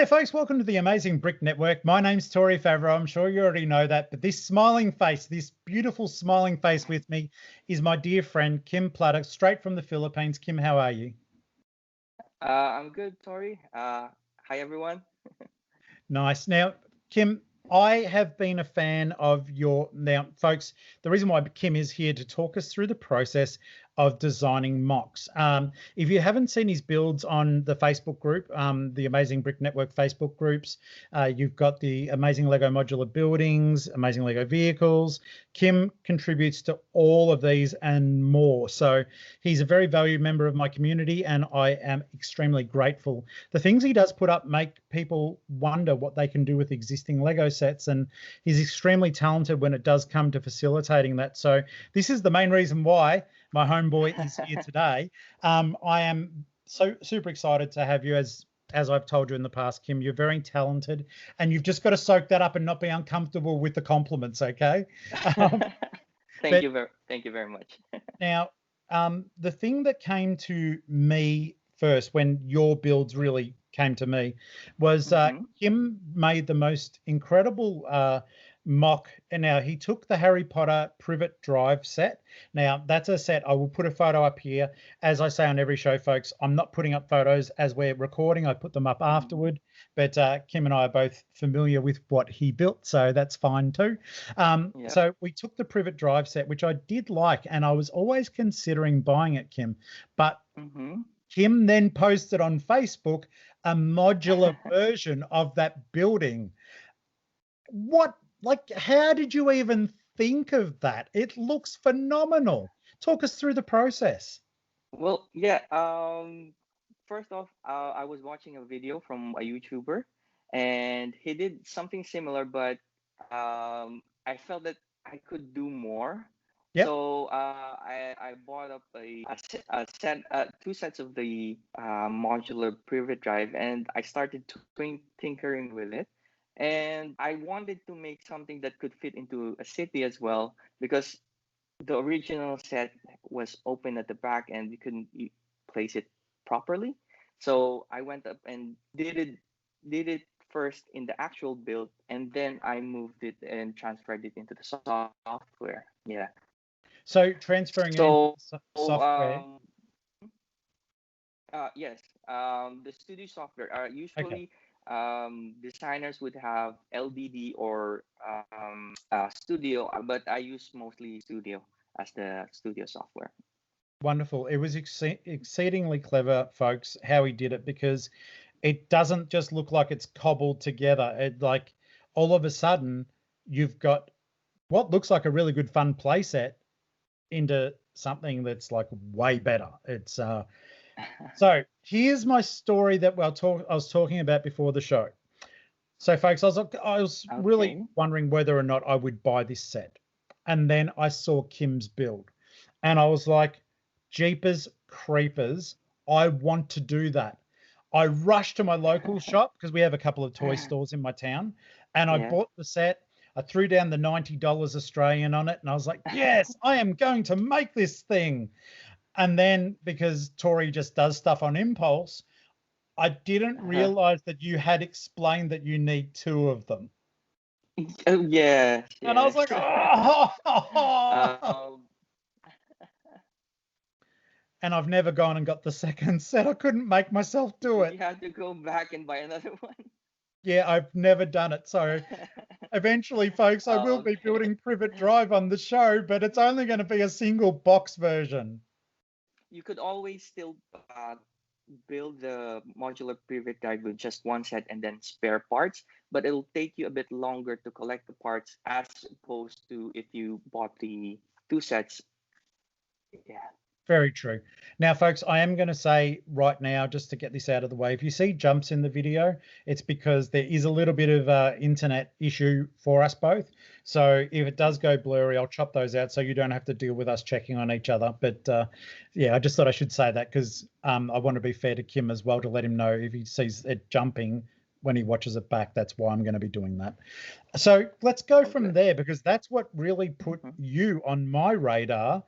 there, folks. Welcome to the Amazing Brick Network. My name's Tori Favreau. I'm sure you already know that, but this smiling face, this beautiful smiling face with me is my dear friend, Kim Plata, straight from the Philippines. Kim, how are you? I'm good, Tori. Hi, everyone. Nice. Now, Kim, I have been a fan of now, folks, the reason why Kim is here to talk us through the process of designing MOCs. If you haven't seen his builds on the Facebook group, the Amazing Brick Network Facebook groups, you've got the Amazing Lego Modular Buildings, Amazing Lego Vehicles. Kim contributes to all of these and more. So he's a very valued member of my community, and I am extremely grateful. The things he does put up make people wonder what they can do with existing Lego sets, and he's extremely talented when it does come to facilitating that. So this is the main reason why my homeboy is here today. I am so super excited to have you. As I've told you in the past, Kim, you're very talented, and you've just got to soak that up and not be uncomfortable with the compliments, okay? Thank you very much. Now, the thing that came to me first when your builds really came to me was Kim made the most incredible MOC. And now he took the Harry Potter Privet drive set. Now that's a set. I will put a photo up here. As I say on every show, folks, I'm not putting up photos as we're recording. I put them up afterward, but Kim and I are both familiar with what he built, so that's fine too. So we took the Privet drive set, which I did like, and I was always considering buying it, Kim, but Kim then posted on Facebook a modular version of that building. How did you even think of that? It looks phenomenal. Talk us through the process. Well, yeah. First off, I was watching a video from a YouTuber, and he did something similar, but I felt that I could do more. Yep. So I bought up two sets of the modular Privet drive, and I started tinkering with it. And I wanted to make something that could fit into a city as well, because the original set was open at the back and we couldn't place it properly. So I went up and did it first in the actual build, and then I moved it and transferred it into the software. Yeah. So transferring it into software. Yes. The studio software. Usually, designers would have LDD or Studio, but I use mostly Studio as the studio software. Wonderful. It was exceedingly clever, folks, how he did it, because it doesn't just look like it's cobbled together. It, like, all of a sudden you've got what looks like a really good fun play set into something that's like way better. It's so here's my story that I was talking about before the show. So folks, I was really wondering whether or not I would buy this set. And then I saw Kim's build and I was like, Jeepers creepers, I want to do that. I rushed to my local shop because we have a couple of toy stores in my town, and I bought the set. I threw down the $90 Australian on it, and I was like, yes, I am going to make this thing. And then, because Tori just does stuff on impulse, I didn't realize that you had explained that you need two of them. Oh, yeah. And I was like, oh. And I've never gone and got the second set. I couldn't make myself do it. You had to go back and buy another one. Yeah, I've never done it. So eventually, folks, I will be building Privet Drive on the show, but it's only going to be a single box version. You could always still build the modular Privet Drive with just one set and then spare parts, but it'll take you a bit longer to collect the parts as opposed to if you bought the two sets. Yeah. Very true. Now, folks, I am going to say right now, just to get this out of the way, if you see jumps in the video, it's because there is a little bit of internet issue for us both. So if it does go blurry, I'll chop those out so you don't have to deal with us checking on each other. But yeah, I just thought I should say that because I want to be fair to Kim as well, to let him know if he sees it jumping when he watches it back, that's why I'm going to be doing that. So let's go from there, because that's what really put you on my radar.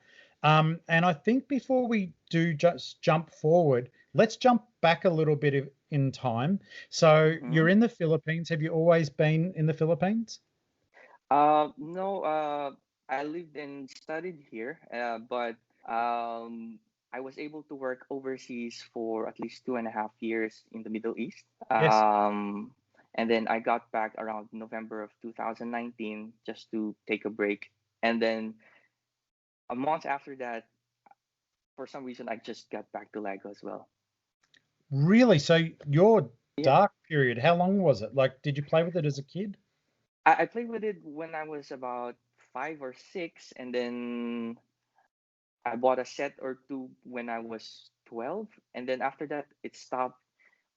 And I think before we do just jump forward, let's jump back a little bit in time. So Mm-hmm. you're in the Philippines. Have you always been in the Philippines? No, I lived and studied here, but um, I was able to work overseas for at least 2.5 years in the Middle East. Yes. And then I got back around November of 2019 just to take a break. And then a month after that, for some reason, I just got back to Lego as well. Really? So your Yeah, dark period, how long was it? Like, did you play with it as a kid? I played with it when I was about 5 or 6, and then I bought a set or two when I was 12, and then after that, it stopped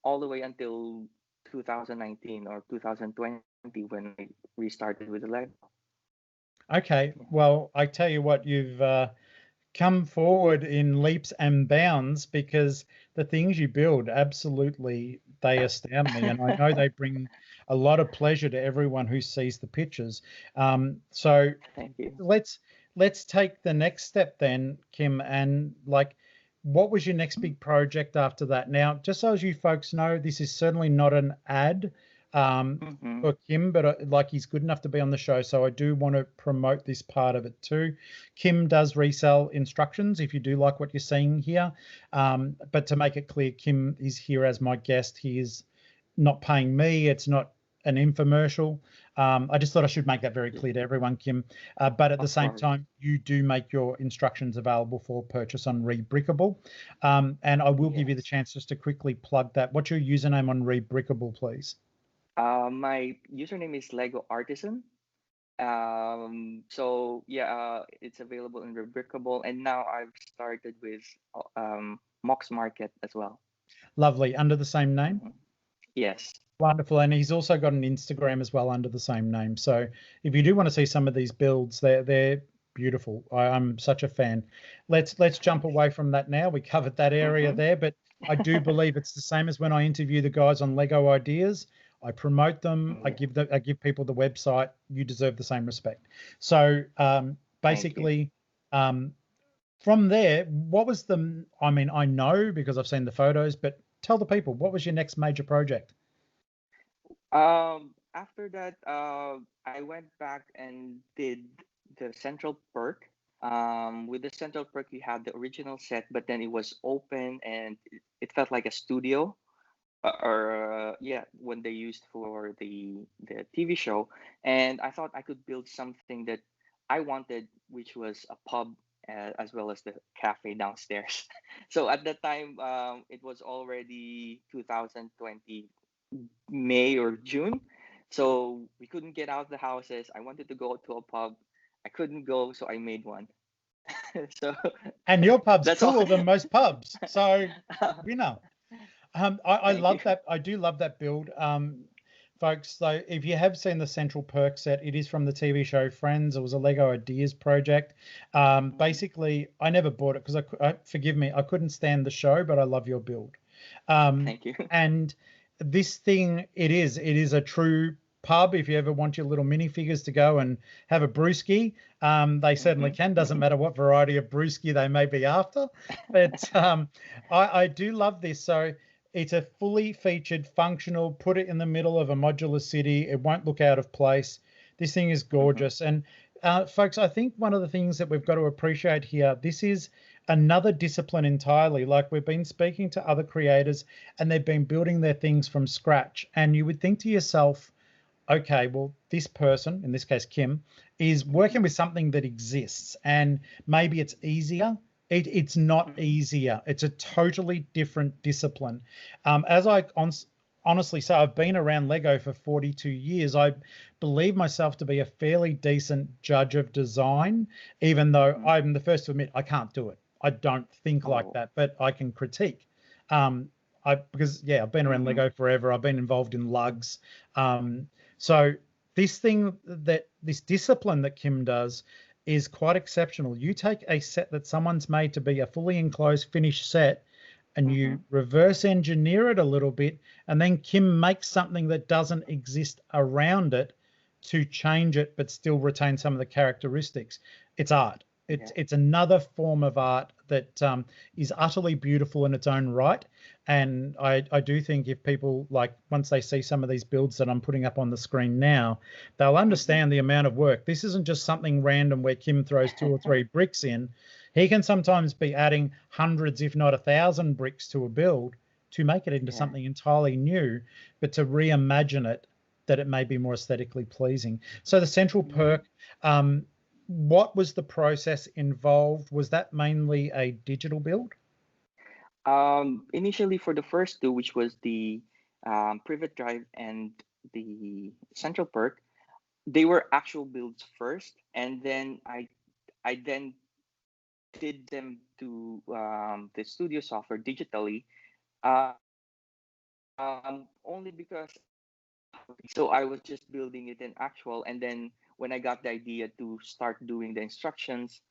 all the way until 2019 or 2020 when I restarted with the Lego. Okay. Yeah. Well, I tell you what, you've come forward in leaps and bounds because the things you build, absolutely, they astound me, and I know they bring a lot of pleasure to everyone who sees the pictures. So Thank you. let's let's take the next step then, Kim, and like, what was your next big project after that? Now, just so as you folks know, this is certainly not an ad Mm-hmm. for Kim, but like, he's good enough to be on the show, so I do want to promote this part of it too. Kim does resell instructions if you do like what you're seeing here, but to make it clear, Kim is here as my guest. He is not paying me. It's not an infomercial. I just thought I should make that very clear to everyone, Kim. But at the Of same course. time, you do make your instructions available for purchase on Rebrickable. And I will give you the Yes. chance just to quickly plug that. What's your username on Rebrickable, please? My username is Lego Artisan. So yeah, it's available in Rebrickable, and now I've started with Mox Market as well. Lovely. Under the same name? Mhm. Yes. Wonderful. And he's also got an Instagram as well under the same name. So if you do want to see some of these builds, they're beautiful. I'm such a fan. Let's jump Thanks. away from that now. We covered that area Mm-hmm. there, but I do believe it's the same as when I interview the guys on Lego Ideas. I promote them. Yeah. I give people the website. You deserve the same respect. So Thank you. basically, um, from there, what was the? I mean, I know because I've seen the photos, but tell the people, what was your next major project? After that, I went back and did the Central Perk. With the Central Perk, you had the original set, but then it was open and it felt like a studio, or yeah, when they used for the TV show. And I thought I could build something that I wanted, which was a pub as well as the cafe downstairs. So at that time, it was already 2020 May or June. So we couldn't get out of the houses. I wanted to go to a pub. I couldn't go, so I made one. So And your pub's that's all. cooler than most pubs. So, winner. I Thank you. love that. I do love that build. Folks, so if you have seen the Central Perk set, it is from the TV show Friends. It was a Lego Ideas project. Mhm. Basically, I never bought it because forgive me, I couldn't stand the show, but I love your build. Thank you. And this thing, it is a true pub. If you ever want your little minifigures to go and have a brewski, they certainly Hmm. can. Doesn't matter what variety of brewski they may be after. But I do love this. So it's a fully featured, functional. Put it in the middle of a modular city. It won't look out of place. This thing is Hmm. gorgeous. And folks, I think one of the things that we've got to appreciate here, this is another discipline entirely. Like, we've been speaking to other creators and they've been building their things from scratch. And you would think to yourself, okay, well, this person, in this case, Kim, is working Hmm. with something that exists and maybe it's easier. It's not Hmm. easier. It's a totally different discipline. As I honestly say, I've been around Lego for 42 years. I believe myself to be a fairly decent judge of design, even though Hmm. I'm the first to admit I can't do it. I don't think like Oh. that, but I can critique. Um, because yeah, I've been around Hmm. Lego forever. I've been involved in lugs. So this discipline that Kim does is quite exceptional. You take a set that someone's made to be a fully enclosed finished set and Hmm. you reverse engineer it a little bit, and then Kim makes something that doesn't exist around it to change it but still retain some of the characteristics. It's art. It's another form of art that is utterly beautiful in its own right. And I do think if people, like, once they see some of these builds that I'm putting up on the screen now, they'll understand the amount of work. This isn't just something random where Kim throws 2 or 3 bricks in. He can sometimes be adding hundreds, if not 1,000 bricks to a build to make it into something entirely new, but to reimagine it that it may be more aesthetically pleasing. So the central perk, what was the process involved? Was that mainly a digital build? Initially for the first two, which was the Privet Drive and the Central Perk, they were actual builds first, and then I then did them to the studio software digitally. Only because so I was just building it in actual, and then when I got the idea to start doing the instructions,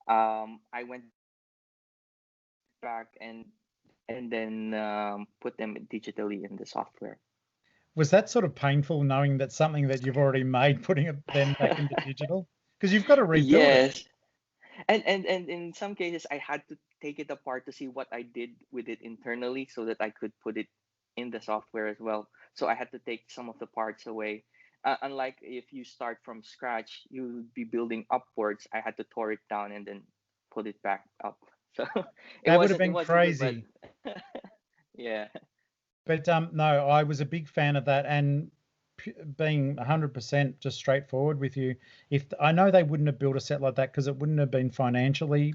I went back and then put them digitally in the software. Was that sort of painful knowing that something that you've already made, putting it then back into digital? Because you've got to rebuild it. Yes, and in some cases I had to take it apart to see what I did with it internally so that I could put it in the software as well. So I had to take some of the parts away. Unlike if you start from scratch, you would be building upwards. I had to tore it down and then put it back up. So That would have it been wasn't good, but crazy. yeah. But no, I was a big fan of that. And being 100% just straightforward with you, if I know they wouldn't have built a set like that because it wouldn't have been financially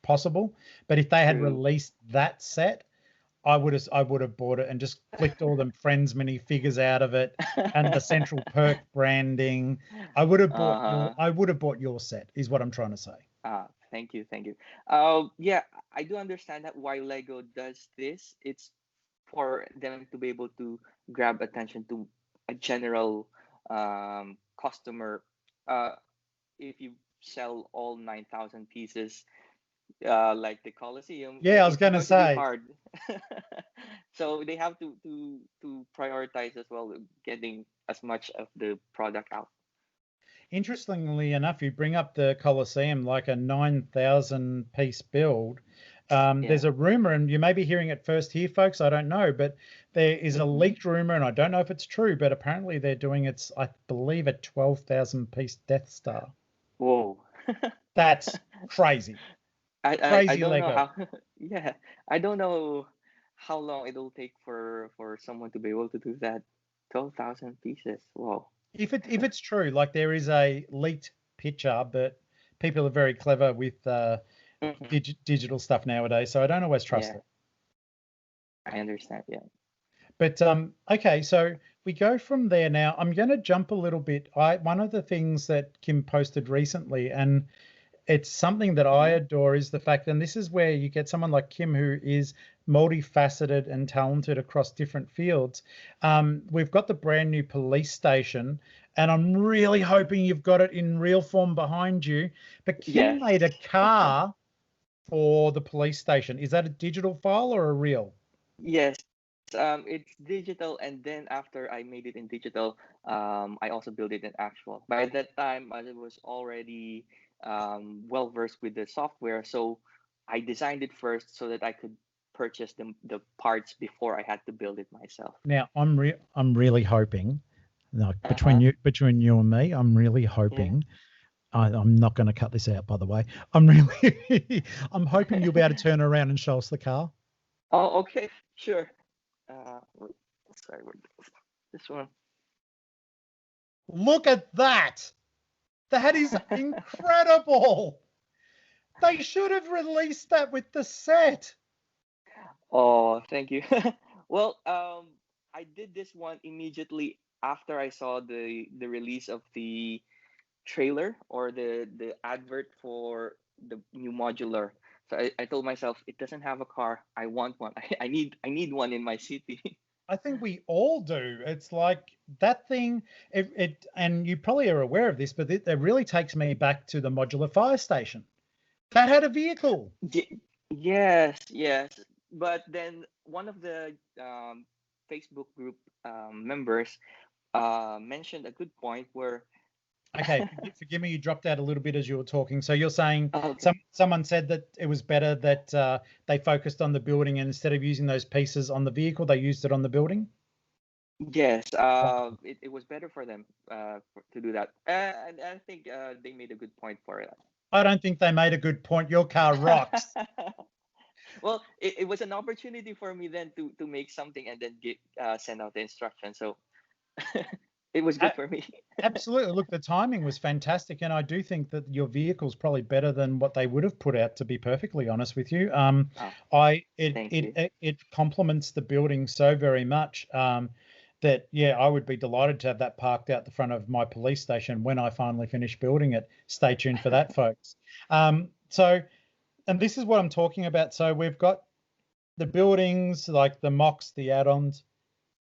possible. But if they had True. released that set, I would have bought it and just flicked all them Friends minifigures out of it and the Central Perk branding. I would have bought your set, is what I'm trying to say. Thank you, thank you. Yeah, I do understand that why Lego does this. It's for them to be able to grab attention to a general customer. Uh, if you sell all 9,000 pieces, like the Colosseum, Yeah, I was it's going to going to be say. hard. So they have to prioritize as well, getting as much of the product out. Interestingly enough, you bring up the Colosseum, like a 9,000 piece build. Yeah. There's a rumor, and you may be hearing it first here, folks. I don't know, but there is a leaked rumor, and I don't know if it's true, but apparently they're doing it's, I believe, a 12,000 piece Death Star. Whoa. That's crazy. I Crazy don't know Lego. how. Yeah, I don't know how long it'll take for someone to be able to do that. 12,000 pieces. Whoa. If it's true, like there is a leaked picture, but people are very clever with digital stuff nowadays, so I don't always trust Yeah, it. I understand. Yeah. But okay, so we go from there now. I'm going to jump a little bit. One of the things that Kim posted recently, and it's something that I adore, is the fact, and this is where you get someone like Kim who is multifaceted and talented across different fields. We've got the brand new police station, and I'm really hoping you've got it in real form behind you. But Kim Yes. made a car for the police station. Is that a digital file or a real? Yes. It's digital, and then after I made it in digital, I also built it in actual. By that time, I was already well versed with the software, so I designed it first so that I could purchase the parts before I had to build it myself. Now I'm really hoping, like Uh-huh. between you and me, I'm really Yeah. hoping. I'm not going to cut this out, by the way. I'm really, I'm hoping you'll be able to turn around and show us the car. Oh, okay, sure. Wait, sorry, this one. Look at that. That is incredible. They should have released that with the set. Oh, thank you. Well, I did this one immediately after I saw the release of the trailer or the advert for the new modular. So I told myself it doesn't have a car. I want one. I need one in my city. I think we all do. It's like that thing, and you probably are aware of this, but it really takes me back to the modular fire station. That had a vehicle. Yes, yes. But then one of the Facebook group members mentioned a good point where Okay, forgive me, you dropped out a little bit as you were talking. So you're saying Okay. someone said that it was better that they focused on the building, and instead of using those pieces on the vehicle, they used it on the building? Yes, it was better for them to do that. And I think they made a good point for it. I don't think they made a good point. Your car rocks. Well, it was an opportunity for me then to make something and then get send out the instructions. So it was good for me. Absolutely. Look, the timing was fantastic, and I do think that your vehicle's probably better than what they would have put out, to be perfectly honest with you. Oh, It thank you. it complements the building so very much that yeah, I would be delighted to have that parked out the front of my police station when I finally finish building it. Stay tuned for that, folks. So, and this is what I'm talking about. So we've got the buildings, like the MOCs, the add-ons,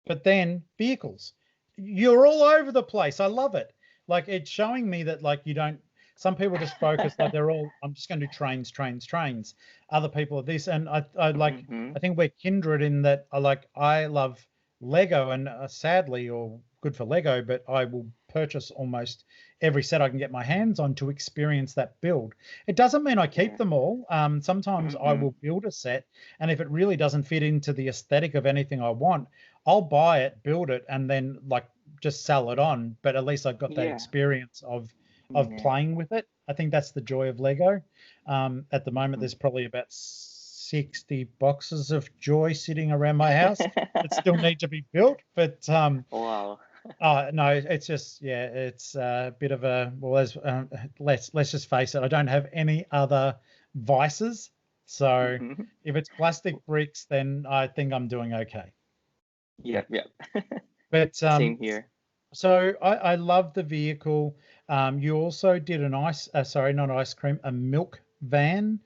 but then vehicles. You're all over the place. I love it. Like, it's showing me that like you don't, some people just focus like they're all, I'm just going to do trains, trains, trains. Other people are this, and I like, Hmm. I think we're kindred in that I love Lego, and sadly, or good for Lego, but I will purchase almost every set I can get my hands on to experience that build. It doesn't mean I keep Yeah. them all. Sometimes I Hmm. will build a set, and if it really doesn't fit into the aesthetic of anything I want, I'll buy it, build it, and then like just sell it on. But at least I've got that Yeah. experience of Yeah. playing with it. I think that's the joy of Lego. At the moment, Mhm. there's probably about 60 boxes of joy sitting around my house that still need to be built. But Wow. no, it's just yeah, it's a bit of a well. Let's just face it. I don't have any other vices, so Mhm. if it's plastic bricks, then I think I'm doing okay. Yep. Yep. But Same here. so I love the vehicle. You also did an sorry, not ice cream, a milk van,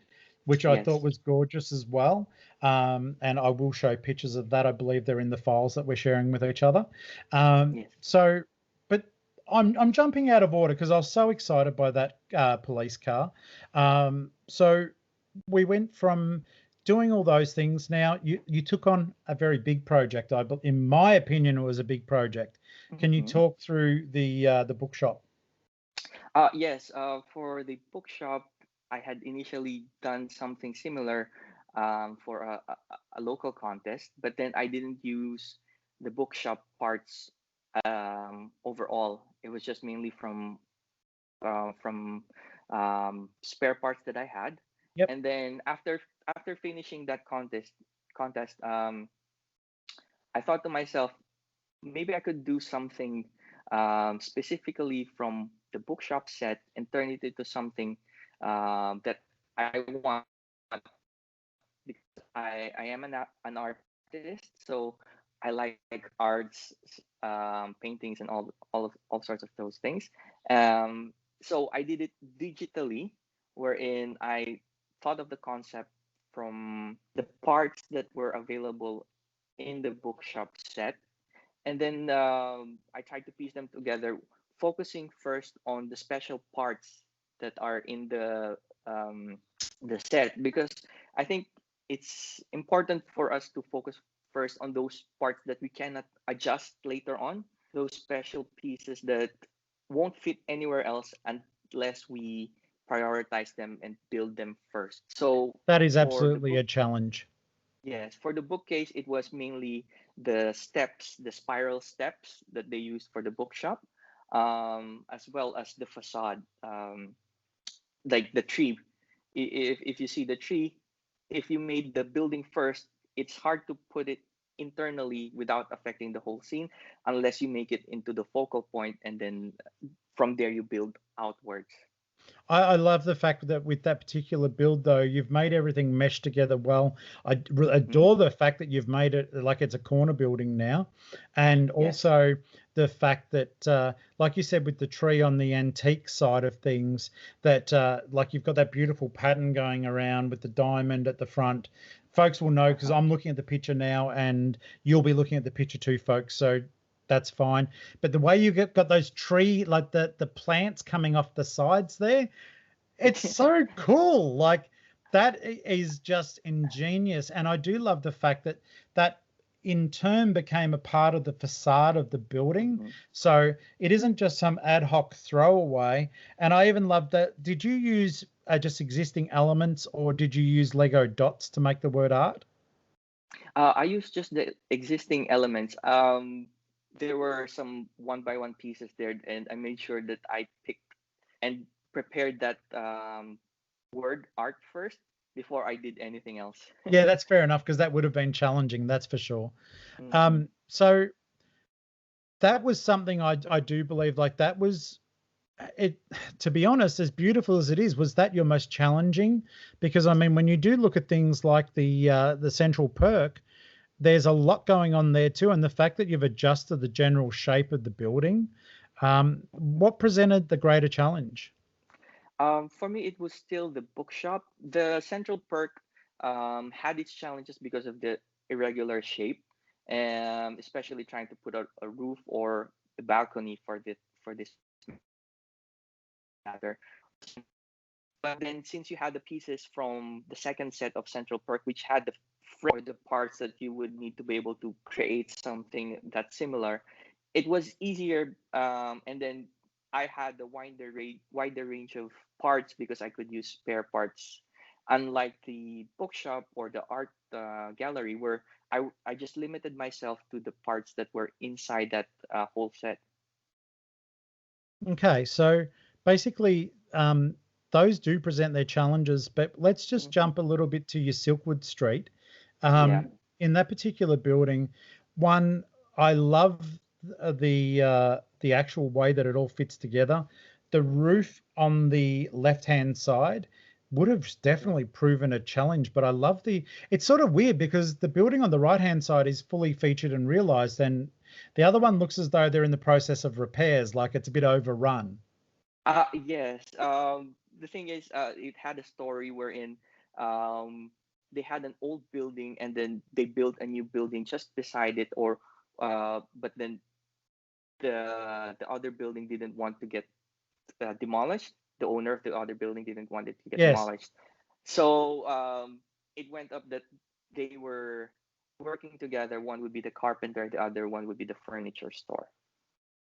which I thought Yes. was gorgeous as well. And I will show pictures of that. I believe they're in the files that we're sharing with each other. Yes. So, but I'm jumping out of order because I was so excited by that police car. So we went from doing all those things. Now you took on a very big project. In my opinion, it was a big project. Can you Hmm. talk through the bookshop? Yes. For the bookshop, I had initially done something similar for a local contest, but then I didn't use the bookshop parts overall. It was just mainly from spare parts that I had. Yep. And then after finishing that contest, I thought to myself, maybe I could do something specifically from the bookshop set and turn it into something that I want, because I am an artist, so I like arts, paintings, and all sorts of those things. So I did it digitally, wherein I thought of the concept from the parts that were available in the bookshop set, and then I tried to piece them together, focusing first on the special parts that are in um, the set, because I think it's important for us to focus first on those parts that we cannot adjust later on, those special pieces that won't fit anywhere else unless we prioritize them and build them first. So That is for the absolutely book a challenge. Yes, for the bookcase, it was mainly the steps, the spiral steps that they used for the bookshop, as well as the facade, like the tree. If you see the tree, if you made the building first, it's hard to put it internally without affecting the whole scene, unless you make it into the focal point, and then from there you build outwards. I love the fact that with that particular build, though, you've made everything mesh together well. Hmm. Adore the fact that you've made it like it's a corner building now. And Yes. also the fact that, like you said, with the tree on the antique side of things, that like you've got that beautiful pattern going around with the diamond at the front. Folks will know because Uh-huh. I'm looking at the picture now, and you'll be looking at the picture too, folks. So that's fine. But the way you got those tree, like the plants coming off the sides there, it's so cool. Like that is just ingenious. And I do love the fact that in turn became a part of the facade of the building. Mm-hmm. So it isn't just some ad hoc throwaway. And I even love that. Did you use just existing elements, or did you use Lego dots to make the word art? I used just the existing elements. There were some one by one pieces there, and I made sure that I picked and prepared that word art first before I did anything else. Yeah, that's fair enough, because that would have been challenging, that's for sure. Mm-hmm. So that was something I do believe, like, that was it. To be honest, as beautiful as it is, was that your most challenging? Because I mean, when you do look at things like the central perk, there's a lot going on there too, and the fact that you've adjusted the general shape of the building, what presented the greater challenge? For me, it was still the bookshop. The central perk had its challenges because of the irregular shape, and especially trying to put out a roof or a balcony for this matter. But then, since you had the pieces from the second set of central perk, which had the frame or the parts that you would need to be able to create something that's similar, it was easier. And then I had the wider range of parts because I could use spare parts, unlike the bookshop or the art gallery, where I just limited myself to the parts that were inside that whole set. Okay, so basically, those do present their challenges, but let's just Hmm. jump a little bit to your Silkwood Street. Yeah. In that particular building, one, I love the actual way that it all fits together. The roof on the left-hand side would have definitely proven a challenge, but I love it's sort of weird because the building on the right-hand side is fully featured and realized, and the other one looks as though they're in the process of repairs, like it's a bit overrun. Yes. The thing is, it had a story wherein um, they had an old building and then they built a new building just beside it, or but then the other building didn't want to get demolished. The owner of the other building didn't want it to get Yes. demolished, so it went up that they were working together. One would be the carpenter, the other one would be the furniture store.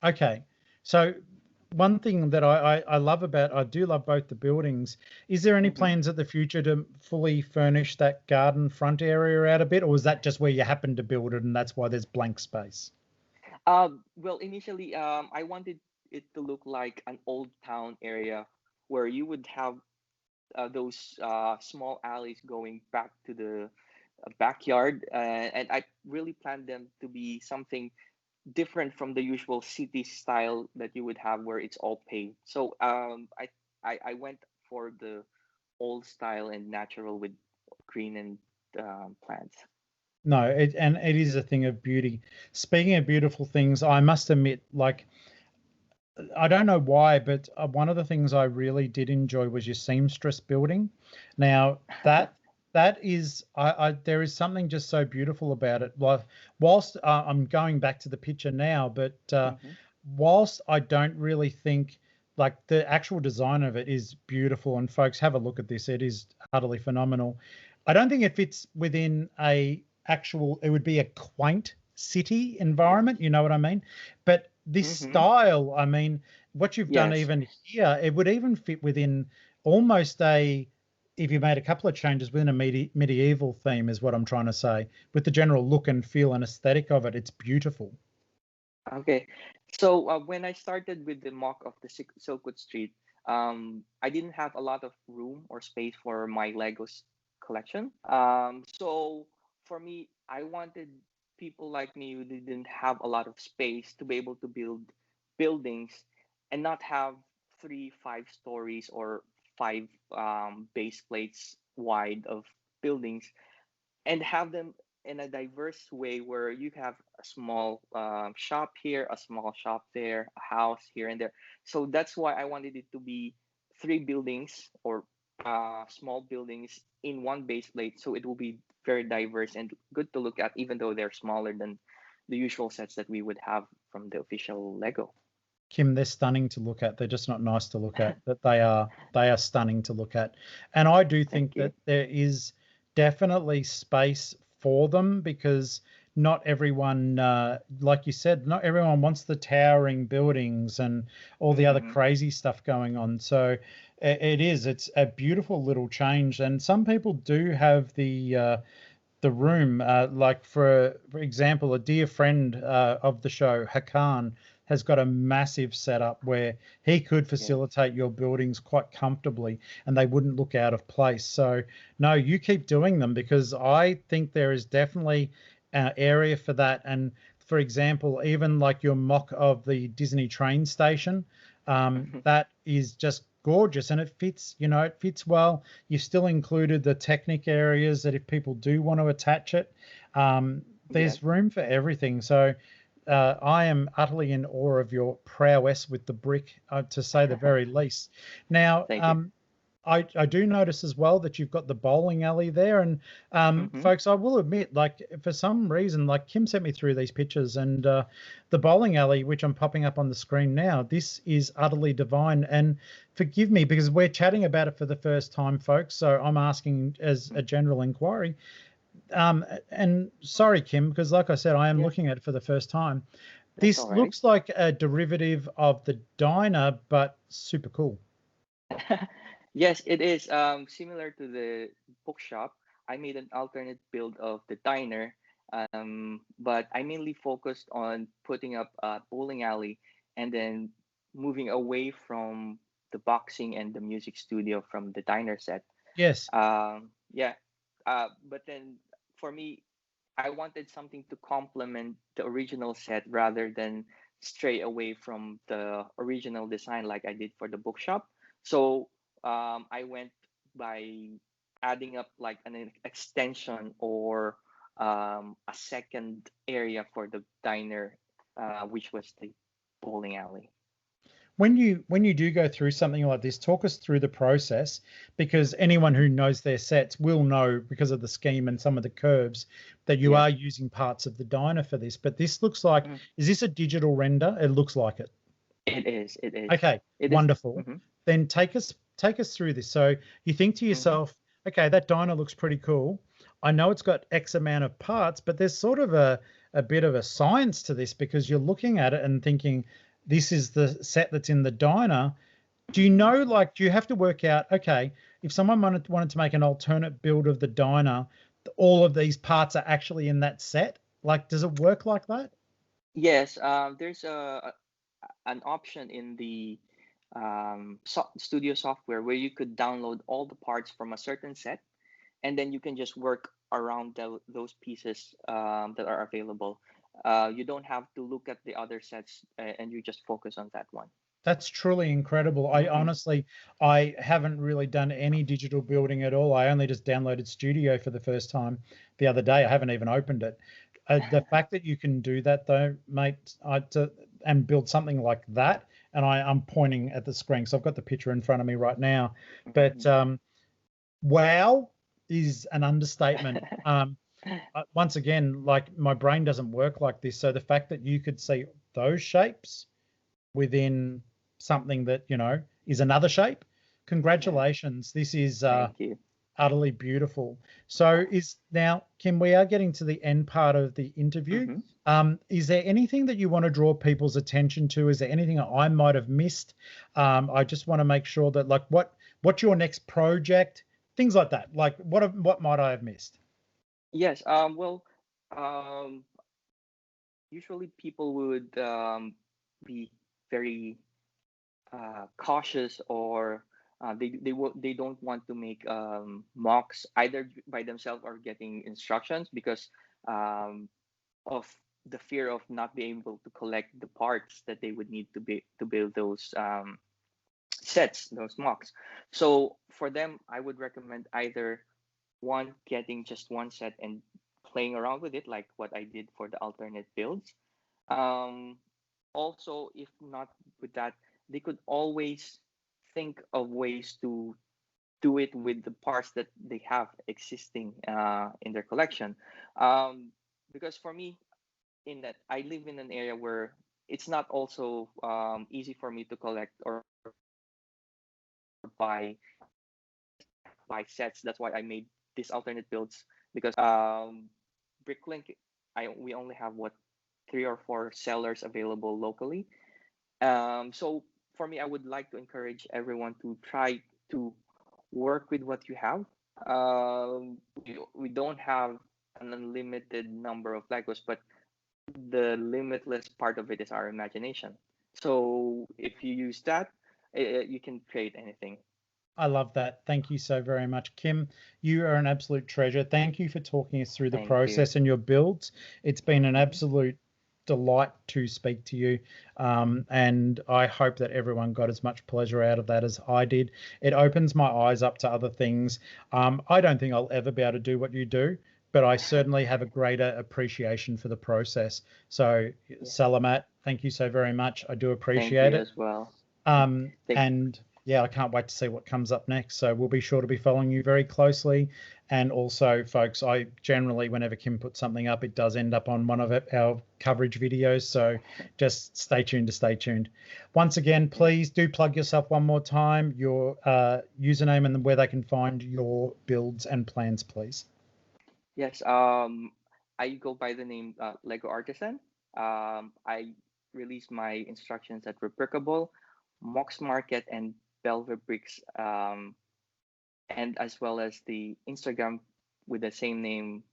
Okay. So one thing that I love about, I do love both the buildings. Is there any Mm-hmm. plans at the future to fully furnish that garden front area out a bit, or is that just where you happen to build it and that's why there's blank space? Well, initially, I wanted it to look like an old town area where you would have those small alleys going back to the backyard, and I really planned them to be something different from the usual city style that you would have where it's all paved. So I went for the old style and natural with green and plants. No, and it is a thing of beauty. Speaking of beautiful things, I must admit, like, I don't know why, but one of the things I really did enjoy was your seamstress building. Now that is, there is something just so beautiful about it. Like, whilst I'm going back to the picture now, but Hmm. whilst I don't really think, like, the actual design of it is beautiful, and folks, have a look at this. It is utterly phenomenal. I don't think it fits within it would be a quaint city environment. You know what I mean? But this Hmm. style, I mean, what you've done Yes. even here, it would even fit within almost if you made a couple of changes within a medieval theme, is what I'm trying to say. With the general look and feel and aesthetic of it, it's beautiful. Okay. So when I started with the mock of the Silkwood Street, I didn't have a lot of room or space for my Legos collection. So for me, I wanted people like me who didn't have a lot of space to be able to build buildings and not have three, 5 stories or five base plates wide of buildings, and have them in a diverse way where you have a small shop here, a small shop there, a house here and there. So that's why I wanted it to be 3 buildings or small buildings in one base plate. So it will be very diverse and good to look at, even though they're smaller than the usual sets that we would have from the official Lego. Kim, they're stunning to look at. They're just not nice to look at, but they are stunning to look at. And I do Thank think you. that there is definitely space for them, because not everyone, like you said, not everyone wants the towering buildings and all the other Mm-hmm. crazy stuff going on. So it's a beautiful little change. And some people do have the room. Like for example, a dear friend of the show, Hakan, has got a massive setup where he could Yeah. facilitate your buildings quite comfortably and they wouldn't look out of place. So no, you keep doing them because I think there is definitely an area for that. And for example, even like your mock of the Disney train station, that is just gorgeous and it fits, it fits well. You've still included the Technic areas that if people do want to attach it, Yes. there's room for everything. So I am utterly in awe of your prowess with the brick, to say the very least. Now, Thank you. I do notice as well that you've got the bowling alley there. And Mm-hmm. folks, I will admit, like for some reason, like Kim sent me through these pictures and the bowling alley, which I'm popping up on the screen now, this is utterly divine. And forgive me because we're chatting about it for the first time, folks. So I'm asking as a general inquiry. And sorry, Kim, because like I said, I am Yeah, looking at it for the first time. that's all This right. looks like a derivative of the diner, but super cool. Yes, it is similar to the bookshop. I made an alternate build of the diner, but I mainly focused on putting up a bowling alley and then moving away from the boxing and the music studio from the diner set. Yes. Yeah, but then for me, I wanted something to complement the original set rather than stray away from the original design like I did for the bookshop. So I went by adding up like an extension or a second area for the diner, which was the bowling alley. When you do go through something like this, talk us through the process because anyone who knows their sets will know because of the scheme and some of the curves that you Yeah, are using parts of the diner for this. But this looks like, mhm. is this a digital render? It looks like it. It is. It is. Okay, It is. wonderful. Mhm. Then take us through this. So you think to Mhm. yourself, okay, that diner looks pretty cool. I know it's got X amount of parts, but there's sort of a bit of a science to this because you're looking at it and thinking, this is the set that's in the diner. Do you Mhm. know, like, do you have to work out, okay, if someone wanted to make an alternate build of the diner, all of these parts are actually in that set? Like, does it work like that? Yes, there's an option in the studio software where you could download all the parts from a certain set, and then you can just work around those pieces that are available. You don't have to look at the other sets, and you just focus on that one. That's truly incredible. I Mm-hmm. honestly, I haven't really done any digital building at all. I only just downloaded Studio for the first time the other day. I haven't even opened it. The fact that you can do that though, mate, and build something like that, and I'm pointing at the screen, so I've got the picture in front of me right now. But Mhm. wow is an understatement. Once again, like my brain doesn't work like this. So the fact that you could see those shapes within something that is another shape. Yeah, Congratulations. This is thank you. utterly beautiful. So is now, Kim, we are getting to the end part of the interview. Hmm. Is there anything that you want to draw people's attention to? Is there anything that I might have missed? I just want to make sure that like what's your next project, things like that. Like what might I have missed? Yes. Well, um, usually people would be very cautious, or they don't want to make mocks either by themselves or getting instructions because um, of the fear of not being able to collect the parts that they would need to build those sets, those mocks. So for them, I would recommend either one, getting just one set and playing around with it, like what I did for the alternate builds. Um, Also, if not with that, they could always think of ways to do it with the parts that they have existing in their collection. Um, because for me, in that I live in an area where it's not also easy for me to collect or buy buy sets. That's why I made these alternate builds because Bricklink. we only have what 3 or 4 sellers available locally. So for me, I would like to encourage everyone to try to work with what you have. We don't have an unlimited number of Legos, but the limitless part of it is our imagination. So if you use that, you can create anything. I love that. Thank you so very much, Kim. You are an absolute treasure. Thank you for talking us through the Thank you. process and your builds. It's been an Mhm. absolute delight to speak to you. And I hope that everyone got as much pleasure out of that as I did. It opens my eyes up to other things. I don't think I'll ever be able to do what you do, but I certainly have a greater appreciation for the process. So, Yeah. Salamat, thank you so very much. I do Thank appreciate you it. as well. Mhm. And yeah, I can't wait to see what comes up next. So we'll be sure to be following you very closely. And also, folks, I generally, whenever Kim puts something up, it does end up on one of our coverage videos. So just stay tuned to stay tuned. Once again, please do plug yourself one more time, your username and where they can find your builds and plans, please. Yes. I go by the name Lego Artisan. I release my instructions at Replicable, Mox Market, and Belver Bricks, and as well as the Instagram with the same name,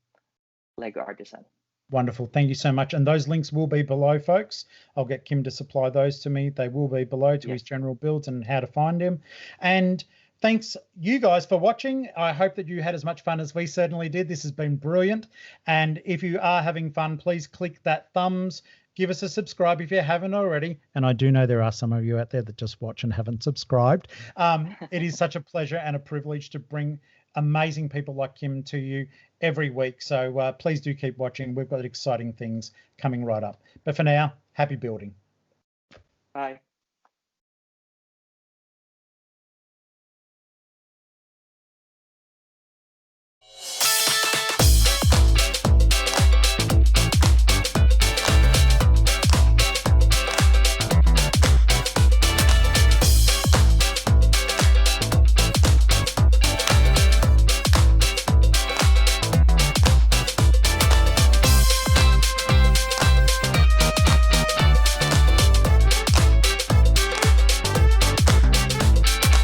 Lego Artisan. Wonderful. Thank you so much. And those links will be below, folks. I'll get Kim to supply those to me. They will be below to his general builds and how to find him. And thanks you guys for watching. I hope that you had as much fun as we certainly did. This has been brilliant. And if you are having fun, please click that thumbs. Give us a subscribe if you haven't already. And I do know there are some of you out there that just watch and haven't subscribed. It is such a pleasure and a privilege to bring amazing people like Kim to you every week. So please do keep watching. We've got exciting things coming right up. But for now, happy building. Bye.